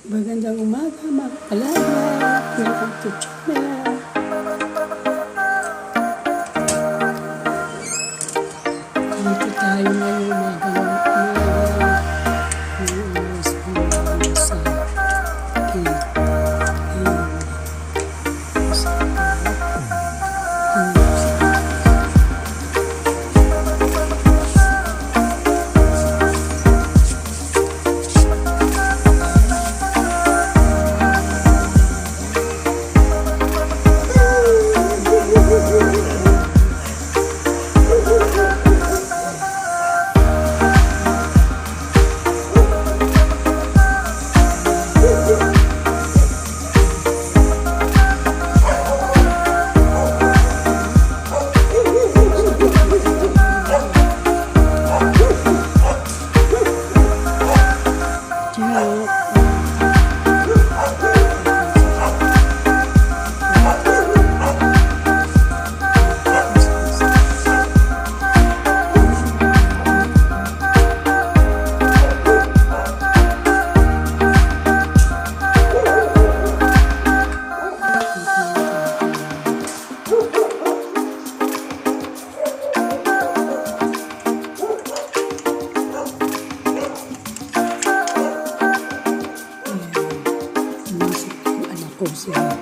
Magandang umaga mga kalaya. Welcome to channel. Dito tayo ngayong magandang umaga. Ang oras po nasa 公司的。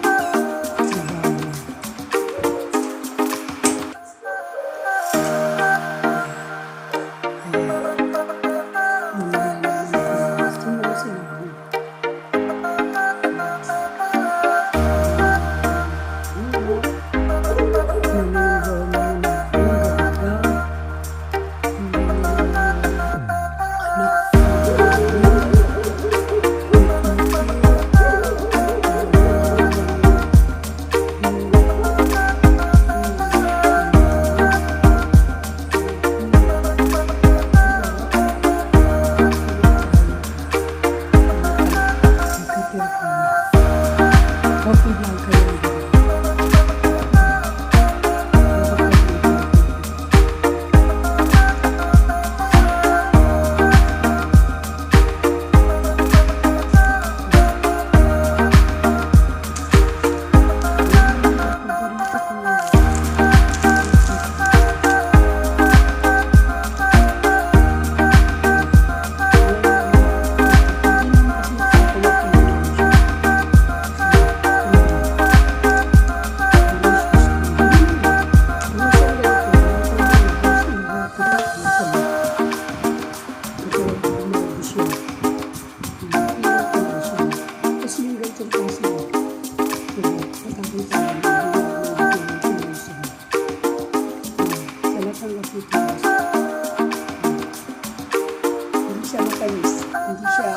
Hindi siya matamis. Hindi siya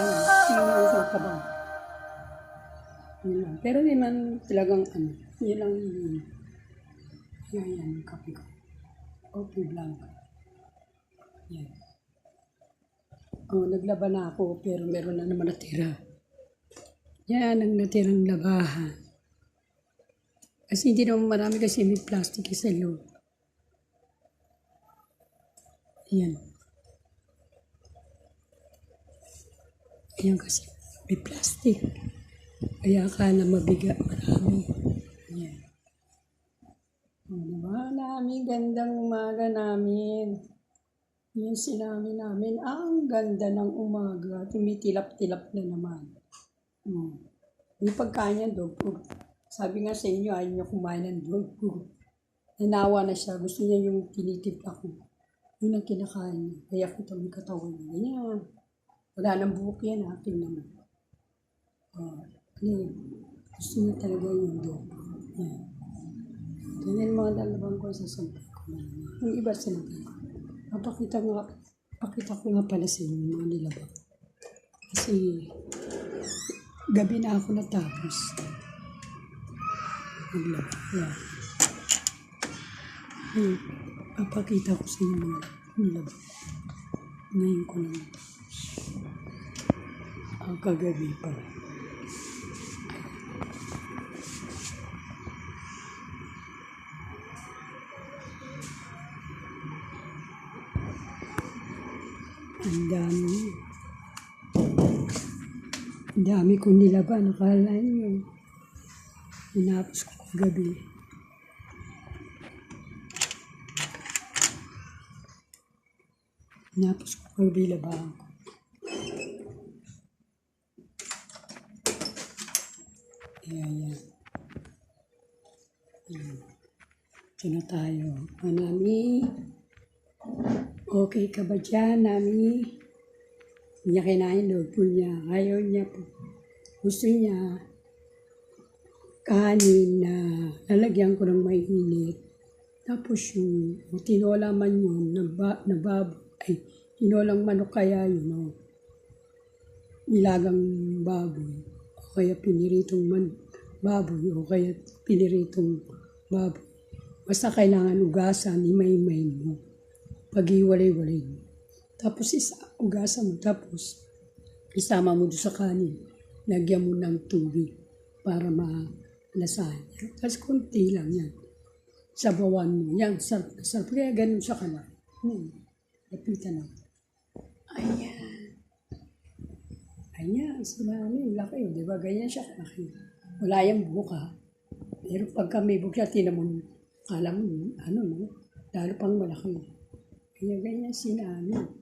sino sa kabaw. Pero hindi man talagang yun lang yun. Yan yung kape ko. Coffee blanca. Yan. Naglaba na ako pero meron na naman natira. Yan ang natirang labahan. Kasi hindi naman marami kasi may plastic sa loob. Yan. Yan kasi may plastic. Kaya akala mabigat marami. Yan. Diba namin, gandang umaga namin. Yan sinabi namin, ang ganda ng umaga. Tumitilap-tilap na naman. Yung pagkain yan, dog food. Sabi nga sa inyo, ayaw niyo kumain ng dog food. Nanawa na siya. Gusto niya yung tinitipla ko. Yun ang kinakain niya. Kaya kita may katawan niya. Ganyan. Wala nang buhok yan, tingnan mo. Gusto niya talaga yung dog. Yan. Ganyan mga dalawang ko sa sampay ko. Yung iba sinabi ko. Pakita ko nga pala sa inyo mga nilabang. Kasi gabi na ako natapos. Naglaba. Yan. Papakita ko sa inyo mga nilabang. Ngayon ko lang. Ang kagabi pala. Ang dami. Ang dami kong nilaban. Akala nyo. Hinapos ko kagabi. Hinapos ko kagabi labahan ko. Ayan. Ito na tayo. Nami, okay ka ba dyan, Nami? Hindi niya kinain loob po niya. Ayaw niya po. Gusto niya kanin na lalagyan ko ng mainit. Tapos yung tinola man yun, tinolang manok kaya yun, nilagang baboy. O kaya piniritong baboy, o kaya piniritong baboy. Basta kailangan ugasan, imay-imay mo. Pag-iwalay-walay mo. Tapos ugasan mo, tapos isama mo doon sa kanin. Lagyan mo ng tubig para malasahan. Tapos konti lang yan. Sabawan mo. Yan, sarap. Kaya ganun sa kanan. Lapitan na. Ayan, sila namin, laki. Di ba? Ganyan siya kalaki. Wala yung buka. Pero pagka may buka, tinamon, kala mo, lalo pang malaki. Kaya ganyan sinamin.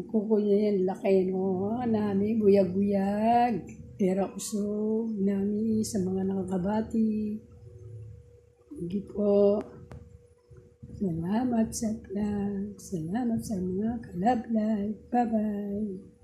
Kukunya yan, laki, Nami, buyag-buyag. Pero usog, Nami, sa mga nakakabati. Hindi po. Salamat sa vlog. Salamat sa mga kalablay. Bye-bye.